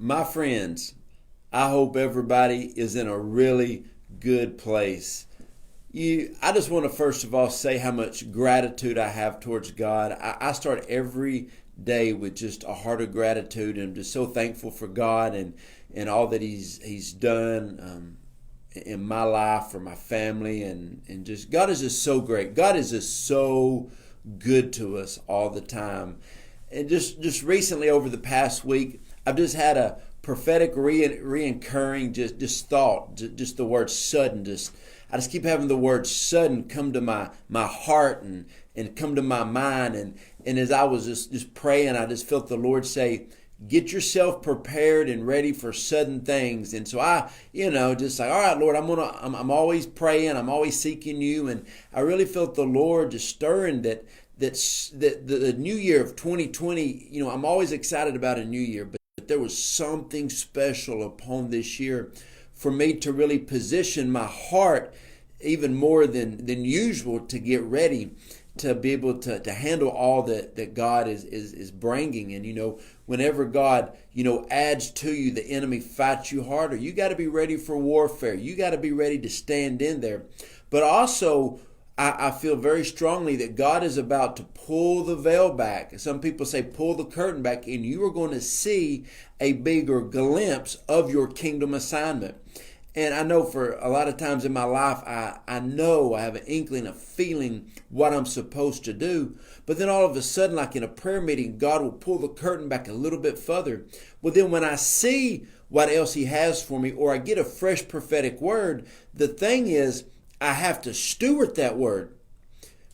My friends, I hope everybody is in a really good place. I just want to first of all say how much gratitude I have towards God. I start every day with just a heart of gratitude, and I'm just so thankful for God and all that He's done in my life, for my family, and just God is just so great. God is just so good to us all the time. And just recently over the past week, I've just had a prophetic reoccurring just thought, just the word sudden. I just keep having the word sudden come to my heart and come to my mind. And as I was just praying, I just felt the Lord say, get yourself prepared and ready for sudden things. And so I, just like, all right, Lord, I'm always praying. I'm always seeking you. And I really felt the Lord just stirring that the new year of 2020, I'm always excited about a new year, but there was something special upon this year for me to really position my heart even more than usual to get ready to be able to handle all that God is bringing. And, whenever God, adds to you, the enemy fights you harder. You got to be ready for warfare. You got to be ready to stand in there. But also, I feel very strongly that God is about to pull the veil back. Some people say pull the curtain back, and you are going to see a bigger glimpse of your kingdom assignment. And I know for a lot of times in my life, I know I have an inkling, a feeling what I'm supposed to do. But then all of a sudden, like in a prayer meeting, God will pull the curtain back a little bit further. Well, then when I see what else He has for me, or I get a fresh prophetic word, the thing is, I have to steward that word.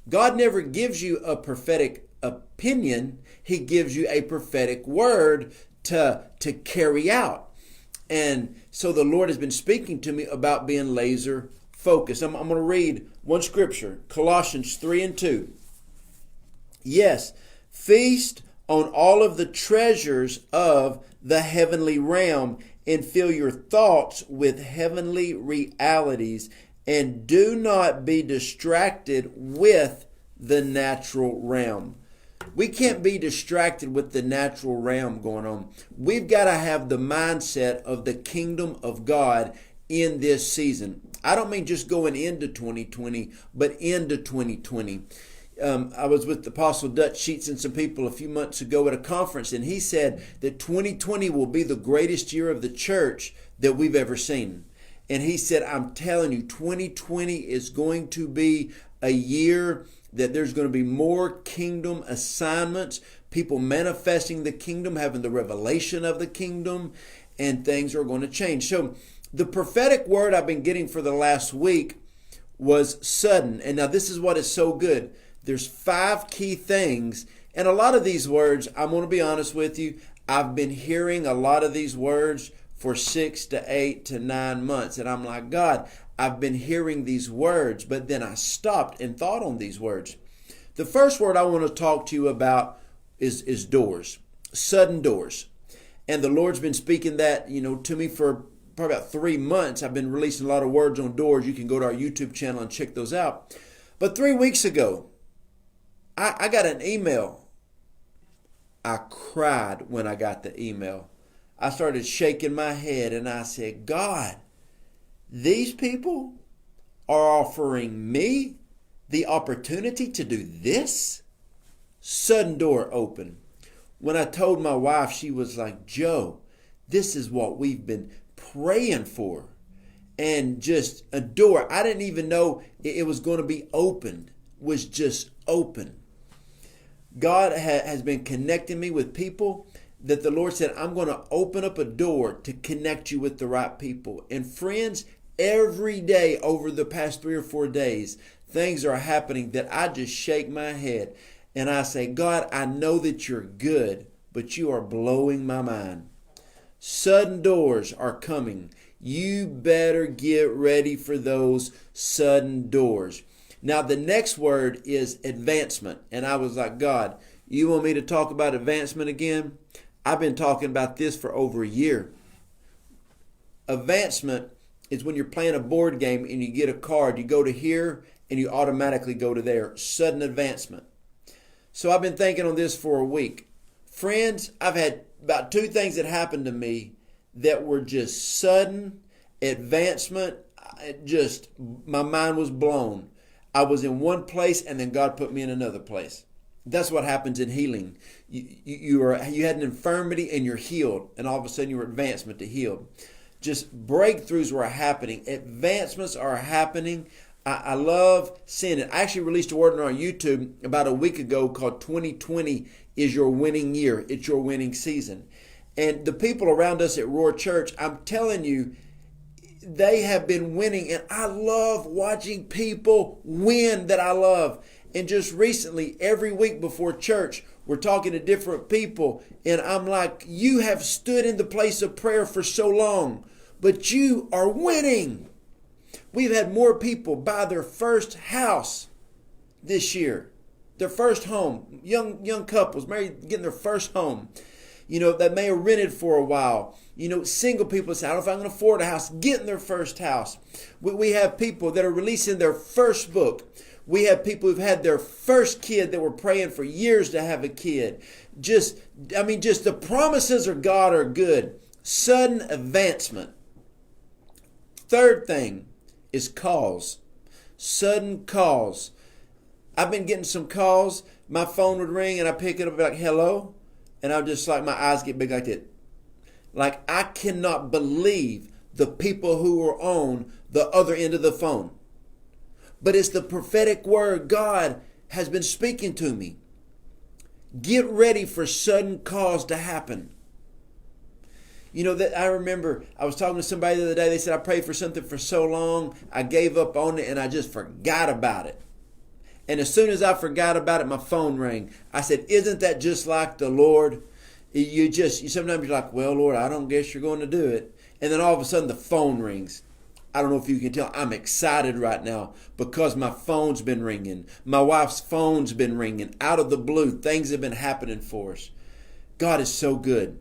God never gives you a prophetic opinion. He gives you a prophetic word to carry out. And so the Lord has been speaking to me about being laser focused. I'm going to read one scripture, Colossians 3:2. Yes, feast on all of the treasures of the heavenly realm and fill your thoughts with heavenly realities, and do not be distracted with the natural realm. We can't be distracted with the natural realm going on. We've got to have the mindset of the kingdom of God in this season. I don't mean just going into 2020, but into 2020. I was with Apostle Dutch Sheets and some people a few months ago at a conference, and he said that 2020 will be the greatest year of the church that we've ever seen. And he said, I'm telling you, 2020 is going to be a year that there's going to be more kingdom assignments, people manifesting the kingdom, having the revelation of the kingdom, and things are going to change. So the prophetic word I've been getting for the last week was sudden. And now this is what is so good. There's 5 key things. And a lot of these words, I'm going to be honest with you, I've been hearing a lot of these words for 6 to 8 to 9 months. And I'm like, God, I've been hearing these words, but then I stopped and thought on these words. The first word I want to talk to you about is doors, sudden doors. And the Lord's been speaking that, to me for probably about 3 months. I've been releasing a lot of words on doors. You can go to our YouTube channel and check those out. But 3 weeks ago, I got an email. I cried when I got the email. I started shaking my head and I said, God, these people are offering me the opportunity to do this? Sudden door open. When I told my wife, she was like, Joe, this is what we've been praying for. And just a door, I didn't even know it was going to be opened, was just open. God has been connecting me with people that the Lord said, I'm going to open up a door to connect you with the right people. And friends, every day over the past 3 or 4 days, things are happening that I just shake my head and I say, God, I know that you're good, but you are blowing my mind. Sudden doors are coming. You better get ready for those sudden doors. Now, the next word is advancement. And I was like, God, you want me to talk about advancement again? I've been talking about this for over a year. Advancement is when you're playing a board game and you get a card. You go to here and you automatically go to there. Sudden advancement. So I've been thinking on this for a week. Friends, I've had about two things that happened to me that were just sudden advancement. Just, my mind was blown. I was in one place and then God put me in another place. That's what happens in healing. You had an infirmity and you're healed, and all of a sudden your advancement to healed. Just breakthroughs were happening. Advancements are happening. I love seeing it. I actually released a word on YouTube about a week ago called 2020 is your winning year. It's your winning season. And the people around us at Roar Church, I'm telling you, they have been winning. And I love watching people win that I love. And just recently, every week before church, we're talking to different people. And I'm like, you have stood in the place of prayer for so long, but you are winning. We've had more people buy their first house this year, their first home. Young couples married, getting their first home. That may have rented for a while. Single people say, I don't know if I can afford a house, getting their first house. We have people that are releasing their first book. We have people who've had their first kid that were praying for years to have a kid. Just the promises of God are good. Sudden advancement. Third thing is calls. Sudden calls. I've been getting some calls. My phone would ring and I pick it up and be like, hello. And I'm just like, my eyes get big like that. Like, I cannot believe the people who are on the other end of the phone. But it's the prophetic word God has been speaking to me. Get ready for sudden calls to happen. That I remember I was talking to somebody the other day. They said, I prayed for something for so long. I gave up on it and I just forgot about it. And as soon as I forgot about it, my phone rang. I said, isn't that just like the Lord? You sometimes you're like, well, Lord, I don't guess you're going to do it. And then all of a sudden the phone rings. I don't know if you can tell. I'm excited right now because my phone's been ringing. My wife's phone's been ringing. Out of the blue, things have been happening for us. God is so good.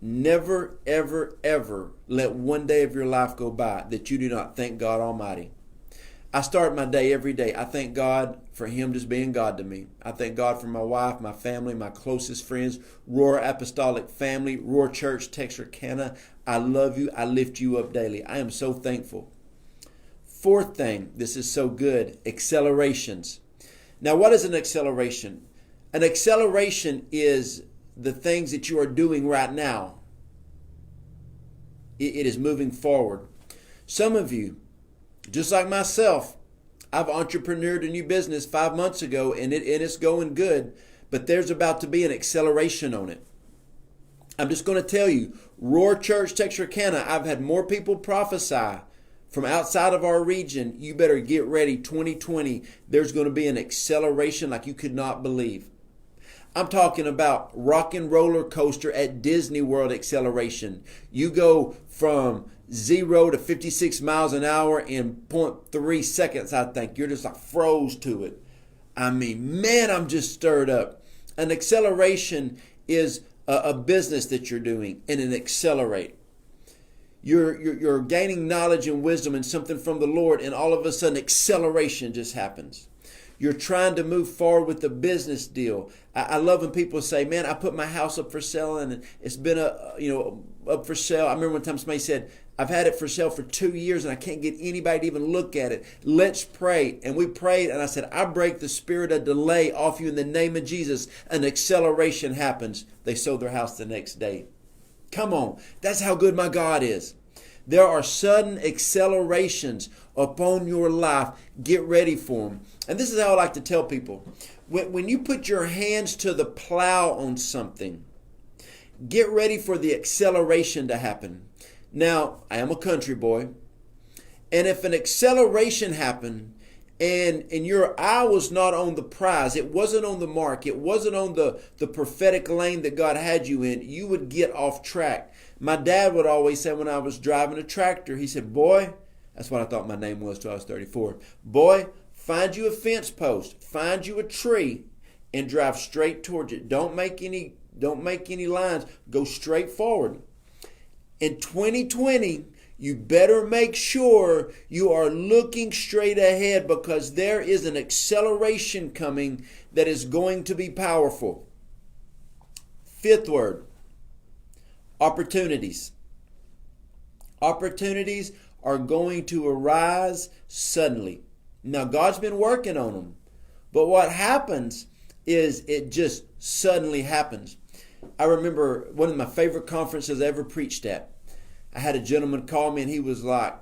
Never, ever, ever let one day of your life go by that you do not thank God Almighty. I start my day every day. I thank God for Him just being God to me. I thank God for my wife, my family, my closest friends, Roar Apostolic Family, Roar Church, Texarkana. I love you. I lift you up daily. I am so thankful. Fourth thing, this is so good, accelerations. Now, what is an acceleration? An acceleration is the things that you are doing right now. It is moving forward. Some of you, just like myself, I've entrepreneured a new business 5 months ago and it's going good, but there's about to be an acceleration on it. I'm just going to tell you, Roar Church Texarkana, I've had more people prophesy from outside of our region. You better get ready. 2020, there's going to be an acceleration like you could not believe. I'm talking about rock and roller coaster at Disney World acceleration. You go from 0 to 56 miles an hour in 0.3 seconds, I think. You're just like froze to it. I mean, man, I'm just stirred up. An acceleration is a business that you're doing, and an accelerate. You're gaining knowledge and wisdom and something from the Lord, and all of a sudden acceleration just happens. You're trying to move forward with the business deal. I love when people say, man, I put my house up for sale and it's been up for sale. I remember one time somebody said, I've had it for sale for 2 years and I can't get anybody to even look at it. Let's pray. And we prayed and I said, I break the spirit of delay off you in the name of Jesus. An acceleration happens. They sold their house the next day. Come on. That's how good my God is. There are sudden accelerations upon your life. Get ready for them. And this is how I like to tell people. When you put your hands to the plow on something, get ready for the acceleration to happen. Now, I am a country boy. And if an acceleration happened and your eye was not on the prize, it wasn't on the mark, it wasn't on the prophetic lane that God had you in, you would get off track. My dad would always say when I was driving a tractor, he said, boy, that's what I thought my name was till I was 34. Boy, find you a fence post, find you a tree, and drive straight towards it. Don't make any lines. Go straight forward. In 2020, you better make sure you are looking straight ahead because there is an acceleration coming that is going to be powerful. Fifth word, opportunities. Opportunities are going to arise suddenly. Now, God's been working on them, but what happens is it just suddenly happens. I remember one of my favorite conferences I ever preached at. I had a gentleman call me and he was like,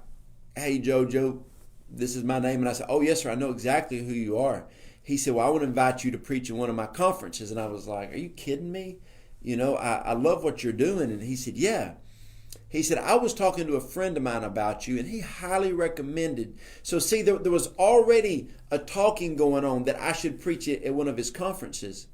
"Hey, Jojo, this is my name." And I said, "Oh, yes, sir, I know exactly who you are." He said, "Well, I want to invite you to preach in one of my conferences." And I was like, "Are you kidding me? You know, I love what you're doing." And he said, "Yeah." He said, "I was talking to a friend of mine about you and he highly recommended." So see, there was already a talking going on that I should preach it at one of his conferences.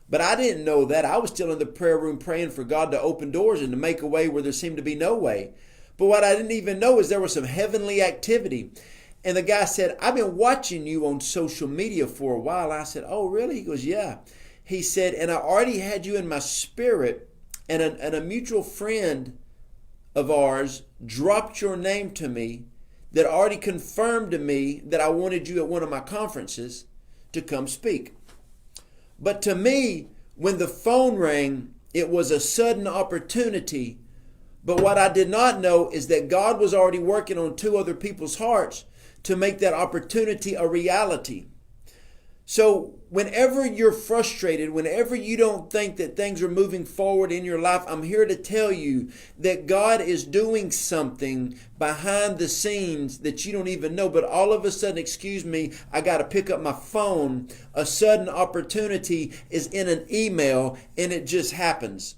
But I didn't know that. I was still in the prayer room praying for God to open doors and to make a way where there seemed to be no way. But what I didn't even know is there was some heavenly activity. And the guy said, "I've been watching you on social media for a while." I said, "Oh, really?" He goes, "Yeah." He said, "And I already had you in my spirit, and a mutual friend of ours dropped your name to me that already confirmed to me that I wanted you at one of my conferences to come speak." But to me, when the phone rang, it was a sudden opportunity. But what I did not know is that God was already working on two other people's hearts to make that opportunity a reality. So whenever you're frustrated, whenever you don't think that things are moving forward in your life, I'm here to tell you that God is doing something behind the scenes that you don't even know. But all of a sudden, excuse me, I got to pick up my phone. A sudden opportunity is in an email and it just happens.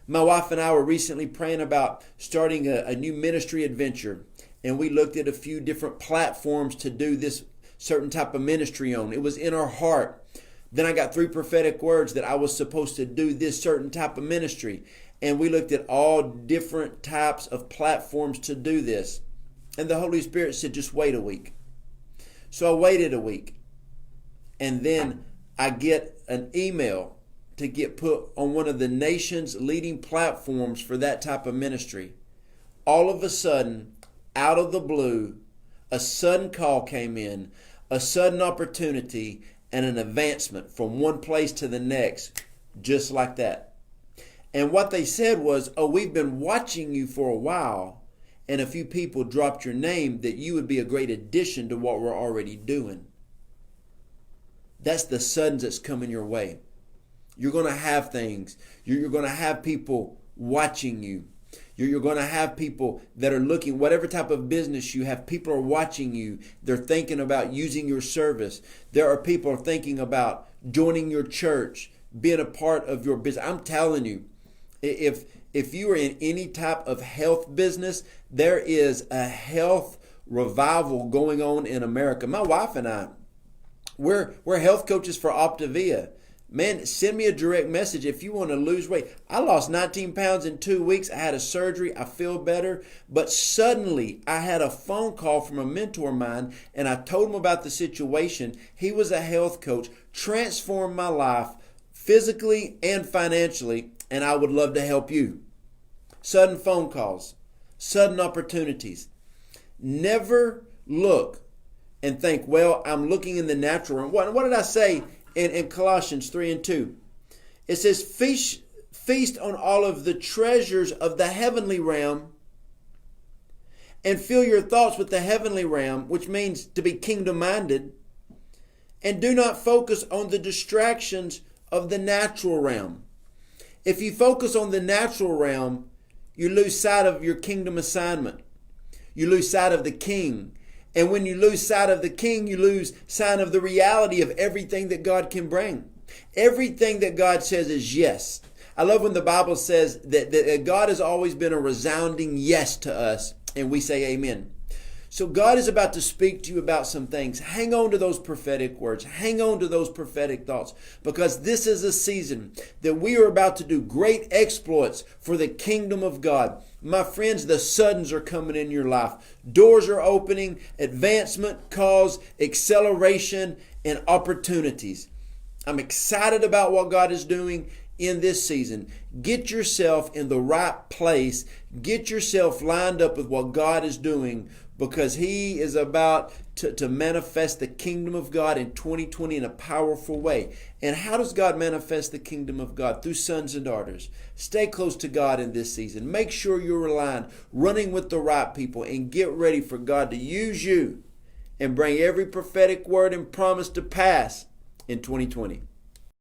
My wife and I were recently praying about starting a new ministry adventure. And we looked at a few different platforms to do this certain type of ministry on. It was in our heart. Then I got 3 prophetic words that I was supposed to do this certain type of ministry. And we looked at all different types of platforms to do this. And the Holy Spirit said, "Just wait a week." So I waited a week. And then I get an email to get put on one of the nation's leading platforms for that type of ministry. All of a sudden, out of the blue, a sudden call came in, a sudden opportunity, and an advancement from one place to the next, just like that. And what they said was, "Oh, we've been watching you for a while, and a few people dropped your name that you would be a great addition to what we're already doing." That's the suddens that's coming your way. You're going to have things. You're going to have people watching you. You're going to have people that are looking, whatever type of business you have, people are watching you. They're thinking about using your service. There are people thinking about joining your church, being a part of your business. I'm telling you, if you are in any type of health business, there is a health revival going on in America. My wife and I, we're health coaches for Optavia. Man, send me a direct message if you want to lose weight. I lost 19 pounds in 2 weeks. I had a surgery. I feel better. But suddenly I had a phone call from a mentor of mine and I told him about the situation. He was a health coach, transformed my life physically and financially, and I would love to help you. Sudden phone calls, sudden opportunities. Never look and think, well, I'm looking in the natural realm. What did I say? In Colossians 3:2, it says, feast on all of the treasures of the heavenly realm and fill your thoughts with the heavenly realm, which means to be kingdom-minded, and do not focus on the distractions of the natural realm. If you focus on the natural realm, you lose sight of your kingdom assignment. You lose sight of the king. And when you lose sight of the king, you lose sight of the reality of everything that God can bring. Everything that God says is yes. I love when the Bible says that God has always been a resounding yes to us, and we say amen. So God is about to speak to you about some things. Hang on to those prophetic words. Hang on to those prophetic thoughts, because this is a season that we are about to do great exploits for the kingdom of God. My friends, the suddens are coming in your life. Doors are opening, advancement, cause, acceleration, and opportunities. I'm excited about what God is doing in this season. Get yourself in the right place. Get yourself lined up with what God is doing, because He is about to manifest the kingdom of God in 2020 in a powerful way. And how does God manifest the kingdom of God? Through sons and daughters. Stay close to God in this season. Make sure you're relying, running with the right people, and get ready for God to use you and bring every prophetic word and promise to pass in 2020.